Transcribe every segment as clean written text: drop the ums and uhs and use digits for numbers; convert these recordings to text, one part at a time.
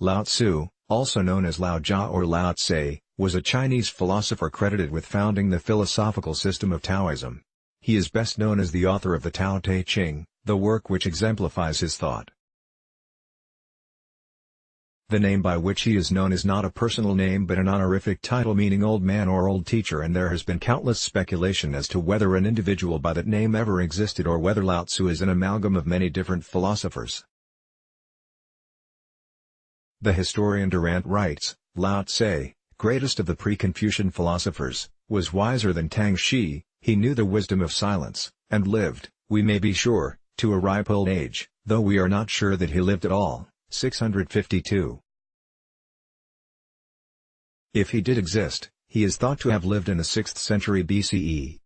Lao Tzu, also known as Lao-Tze or Lao-Tze, was a Chinese philosopher credited with founding the philosophical system of Taoism. He is best known as the author of the Tao Te Ching, the work which exemplifies his thought. The name by which he is known is not a personal name but an honorific title meaning old man or old teacher, and there has been countless speculation as to whether an individual by that name ever existed or whether Lao Tzu is an amalgam of many different philosophers. The historian Durant writes, Lao Tze, greatest of the pre-Confucian philosophers, was wiser than Tang Shi. He knew the wisdom of silence, and lived, we may be sure, to a ripe old age, though we are not sure that he lived at all. 652. If he did exist, he is thought to have lived in the 6th century BCE.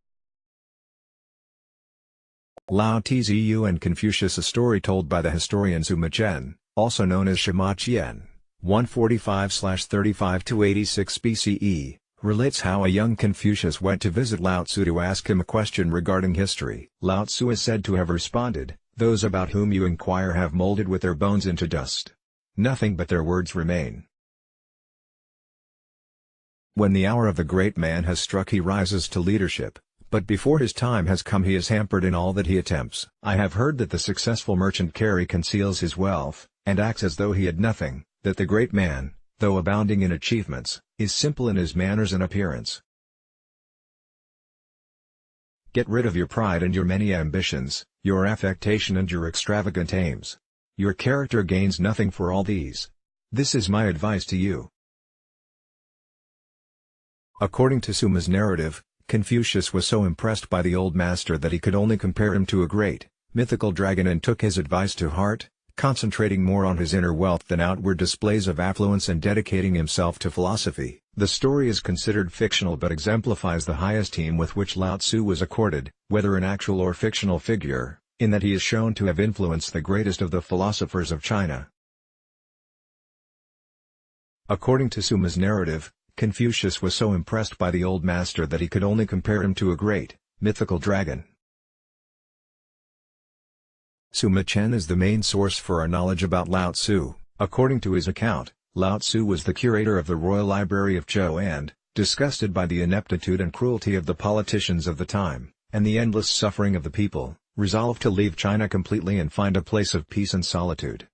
Lao-Tze and Confucius, a story told by the historian Sima Qian, also known as Sima Qian, 145-35–86 BCE, relates how a young Confucius went to visit Lao Tzu to ask him a question regarding history. Lao Tzu is said to have responded, "Those about whom you inquire have molded with their bones into dust. Nothing but their words remain. When the hour of the great man has struck he rises to leadership, but before his time has come he is hampered in all that he attempts. I have heard that the successful merchant conceals his wealth, and acts as though he had nothing, that the great man, though abounding in achievements, is simple in his manners and appearance. Get rid of your pride and your many ambitions, your affectation and your extravagant aims. Your character gains nothing for all these. This is my advice to you." According to Sima's narrative, Confucius was so impressed by the old master that he could only compare him to a great, mythical dragon and took his advice to heart, concentrating more on his inner wealth than outward displays of affluence and dedicating himself to philosophy. The story is considered fictional but exemplifies the high esteem with which Lao Tzu was accorded, whether an actual or fictional figure, in that he is shown to have influenced the greatest of the philosophers of China. According to Sima's narrative, Confucius was so impressed by the old master that he could only compare him to a great, mythical dragon. Sima Qian is the main source for our knowledge about Lao Tzu. According to his account, Lao Tzu was the curator of the Royal Library of Zhou and, disgusted by the ineptitude and cruelty of the politicians of the time, and the endless suffering of the people, resolved to leave China completely and find a place of peace and solitude.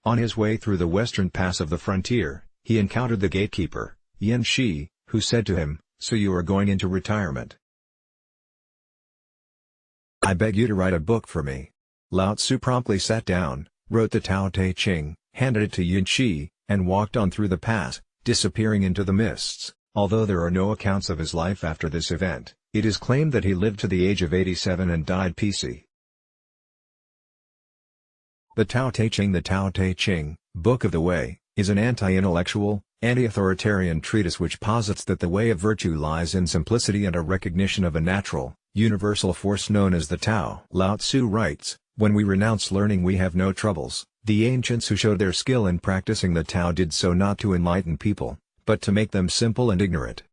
On his way through the western pass of the frontier, he encountered the gatekeeper, Yan Shi, who said to him, "So you are going into retirement? I beg you to write a book for me." Lao Tzu promptly sat down, wrote the Tao Te Ching, handed it to Yan Shi, and walked on through the pass, disappearing into the mists. Although there are no accounts of his life after this event, it is claimed that he lived to the age of 87 and died PC. The Tao Te Ching, the Tao Te Ching, Book of the Way, is an anti-intellectual, anti-authoritarian treatise which posits that the way of virtue lies in simplicity and a recognition of a natural, universal force known as the Tao. Lao Tzu writes, "When we renounce learning we have no troubles. The ancients who showed their skill in practicing the Tao did so not to enlighten people, but to make them simple and ignorant."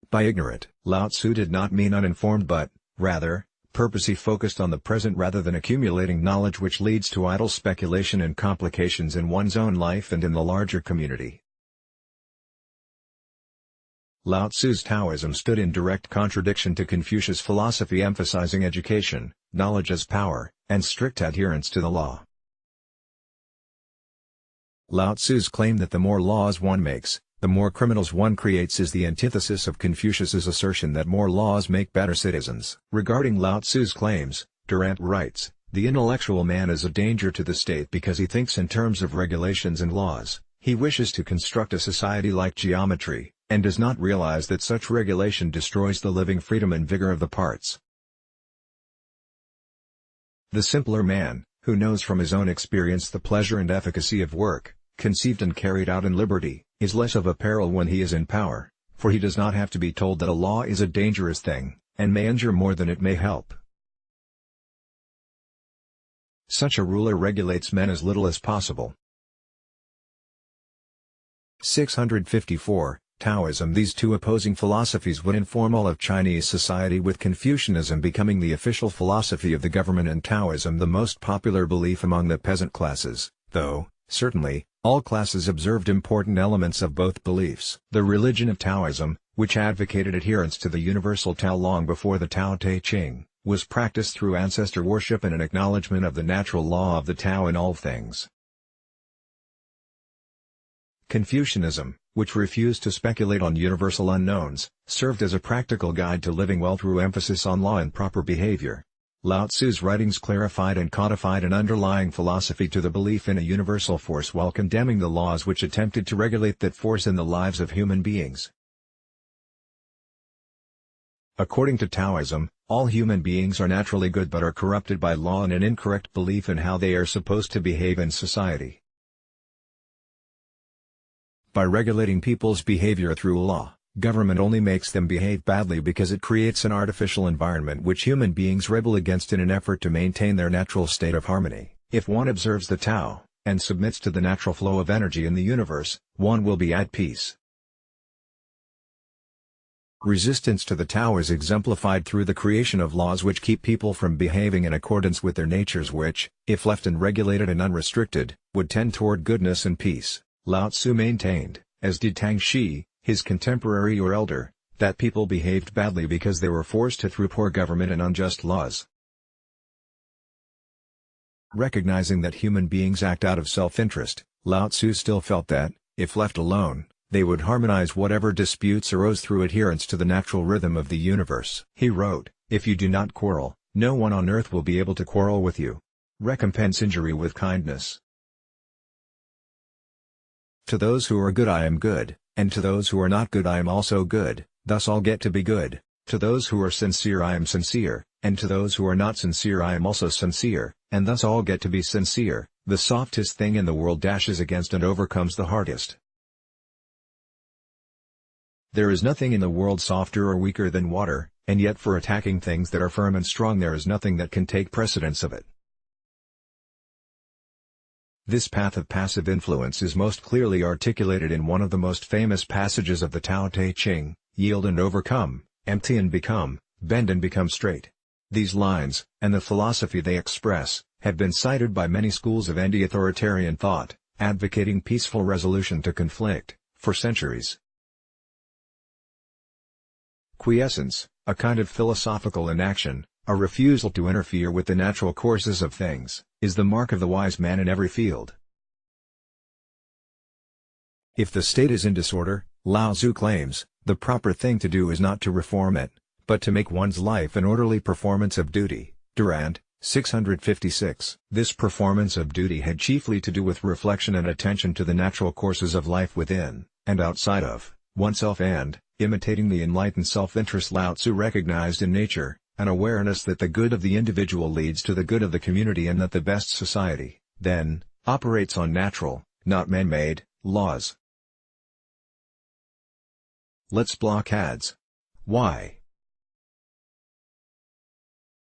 By ignorant, Lao Tzu did not mean uninformed but, rather, purposely focused on the present rather than accumulating knowledge which leads to idle speculation and complications in one's own life and in the larger community. Lao Tzu's Taoism stood in direct contradiction to Confucius' philosophy emphasizing education, knowledge as power, and strict adherence to the law. Lao Tzu's claim that the more laws one makes, the more criminals one creates is the antithesis of Confucius's assertion that more laws make better citizens. Regarding Lao Tzu's claims, Durant writes, "The intellectual man is a danger to the state because he thinks in terms of regulations and laws. He wishes to construct a society like geometry, and does not realize that such regulation destroys the living freedom and vigor of the parts. The simpler man, who knows from his own experience the pleasure and efficacy of work, conceived and carried out in liberty, is less of a peril when he is in power, for he does not have to be told that a law is a dangerous thing, and may injure more than it may help. Such a ruler regulates men as little as possible." 654. Taoism. These two opposing philosophies would inform all of Chinese society, with Confucianism becoming the official philosophy of the government and Taoism the most popular belief among the peasant classes. though, certainly, all classes observed important elements of both beliefs. The religion of Taoism, which advocated adherence to the universal Tao long before the Tao Te Ching, was practiced through ancestor worship and an acknowledgement of the natural law of the Tao in all things. Confucianism, which refused to speculate on universal unknowns, served as a practical guide to living well through emphasis on law and proper behavior. Lao Tzu's writings clarified and codified an underlying philosophy to the belief in a universal force while condemning the laws which attempted to regulate that force in the lives of human beings. According to Taoism, all human beings are naturally good but are corrupted by law and an incorrect belief in how they are supposed to behave in society. By regulating people's behavior through law, government only makes them behave badly because it creates an artificial environment which human beings rebel against in an effort to maintain their natural state of harmony. If one observes the Tao, and submits to the natural flow of energy in the universe, one will be at peace. Resistance to the Tao is exemplified through the creation of laws which keep people from behaving in accordance with their natures which, if left unregulated and unrestricted, would tend toward goodness and peace. Lao Tzu maintained, as did Tang Shi, his contemporary or elder, that people behaved badly because they were forced to through poor government and unjust laws. Recognizing that human beings act out of self-interest, Lao Tzu still felt that, if left alone, they would harmonize whatever disputes arose through adherence to the natural rhythm of the universe. He wrote, "If you do not quarrel, no one on earth will be able to quarrel with you. Recompense injury with kindness. To those who are good I am good, and to those who are not good I am also good, thus all get to be good. To those who are sincere I am sincere, and to those who are not sincere I am also sincere, and thus all get to be sincere. The softest thing in the world dashes against and overcomes the hardest." There is nothing in the world softer or weaker than water, and yet for attacking things that are firm and strong there is nothing that can take precedence of it. This path of passive influence is most clearly articulated in one of the most famous passages of the Tao Te Ching, "Yield and overcome, empty and become, bend and become straight." These lines, and the philosophy they express, have been cited by many schools of anti-authoritarian thought, advocating peaceful resolution to conflict, for centuries. Quiescence, a kind of philosophical inaction, a refusal to interfere with the natural courses of things, is the mark of the wise man in every field. If the state is in disorder, Lao Tzu claims, the proper thing to do is not to reform it, but to make one's life an orderly performance of duty. Durand, 656. This performance of duty had chiefly to do with reflection and attention to the natural courses of life within, and outside of, oneself and, imitating the enlightened self-interest Lao Tzu recognized in nature, an awareness that the good of the individual leads to the good of the community and that the best society, then, operates on natural, not man-made, laws. Let's block ads. Why?